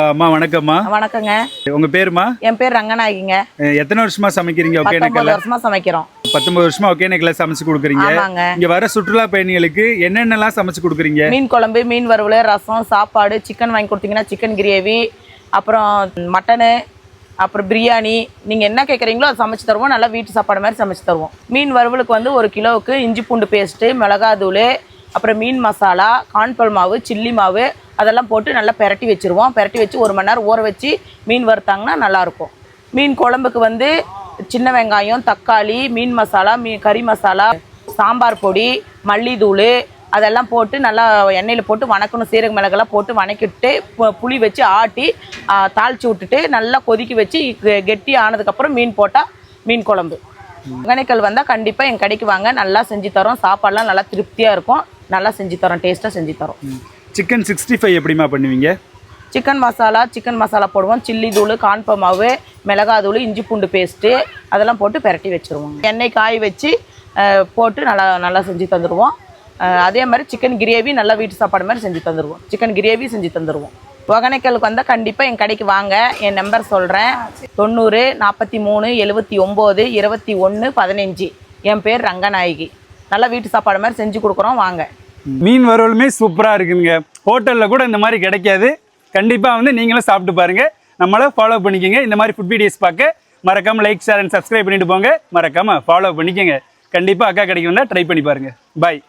அம்மா வணக்கம்மா. வணக்கங்க. உங்க பேருமா? என் பேர் ரங்கநாயகிங்க. எத்தனை வருஷமா சமைக்கிறீங்க? 19 வருஷமா சமைக்கிறோம். 19 வருஷமா ஒகேனக்கல்ல சமைச்சு கொடுக்குறீங்க. ஆமாங்க. இங்க வர சுற்றுலா பயணிகளுக்கு என்னென்னலாம் சமைச்சு கொடுக்குறீங்க? மீன் குழம்பு, மீன் வறுவல், ரசம், சாப்பாடு, சிக்கன் வாங்கி கொடுத்தீங்கன்னா சிக்கன் கிரேவி, அப்புறம் மட்டனு, அப்புறம் பிரியாணி, நீங்கள் என்ன கேட்குறீங்களோ அதை சமைச்சு தருவோம். நல்லா வீட்டு சாப்பாடு மாதிரி சமைச்சு தருவோம். மீன் வறுவலுக்கு வந்து 1 கிலோவுக்கு இஞ்சி பூண்டு பேஸ்ட்டு, மிளகாத்தூள், அப்புறம் மீன் மசாலா, கார்ன்ஃப்ளவர் மாவு, சில்லி மாவு அதெல்லாம் போட்டு நல்லா பெரட்டி வச்சுருவோம். பெரட்டி வச்சு 1 மணி நேரம் ஊற வச்சு மீன் வறுத்தாங்கன்னா நல்லாயிருக்கும். மீன் குழம்புக்கு வந்து சின்ன வெங்காயம், தக்காளி, மீன் மசாலா, கறி மசாலா, சாம்பார் பொடி, மல்லித்தூள் அதெல்லாம் போட்டு நல்லா எண்ணெயில் போட்டு வணக்கணும். சீரக மிளகெல்லாம் போட்டு வணக்கிட்டு புளி வச்சு ஆட்டி தாளித்து விட்டுட்டு நல்லா கொதிக்க வச்சு கெட்டி ஆனதுக்கப்புறம் மீன் போட்டால் மீன் குழம்பு. ஒகேனக்கல் வந்தால் கண்டிப்பாக என் கடைக்கு வாங்க. நல்லா செஞ்சு தரோம். சாப்பாடெலாம் நல்லா திருப்தியாக இருக்கும். நல்லா செஞ்சு தரோம். டேஸ்ட்டாக செஞ்சு தரோம். சிக்கன் 65 எப்படிமா பண்ணுவீங்க? சிக்கன் மசாலா போடுவோம். சில்லி தூள், கார்ன்ஃப்ளவர் மாவு, மிளகாத்தூள், இஞ்சி பூண்டு பேஸ்ட்டு அதெல்லாம் போட்டு பெரட்டி வச்சுருவோம். எண்ணெய் காய வச்சு போட்டு நல்லா செஞ்சு தந்துடுவோம். அதே மாதிரி சிக்கன் கிரேவி நல்லா வீட்டு சாப்பாடு மாதிரி செஞ்சு தந்துடுவோம். சிக்கன் கிரேவி செஞ்சு தந்துடுவோம். ஒகேனக்கலுக்கு வந்தால் கண்டிப்பாக என் கடைக்கு வாங்க. என் நம்பர் சொல்கிறேன்: 90 43 79 21 15. என் பேர் ரங்கநாயகி. நல்லா வீட்டு சாப்பாடு மாதிரி செஞ்சு கொடுக்குறோம். வாங்க. மீன் வறுவலுமே சூப்பராக இருக்குங்க. ஹோட்டலில் கூட இந்த மாதிரி கிடைக்காது. கண்டிப்பாக வந்து நீங்களும் சாப்பிட்டு பாருங்கள். நம்மளை ஃபாலோ பண்ணிக்கோங்க. இந்த மாதிரி ஃபுட் வீடியோஸ் பார்க்க மறக்காமல் லைக், ஷேர் அண்ட் சப்ஸ்கிரைப் பண்ணிட்டு போங்க. மறக்காமல் ஃபாலோ பண்ணிக்கோங்க. கண்டிப்பாக அக்கா கடைக்கு வந்தால் ட்ரை பண்ணி பாருங்கள். பாய்.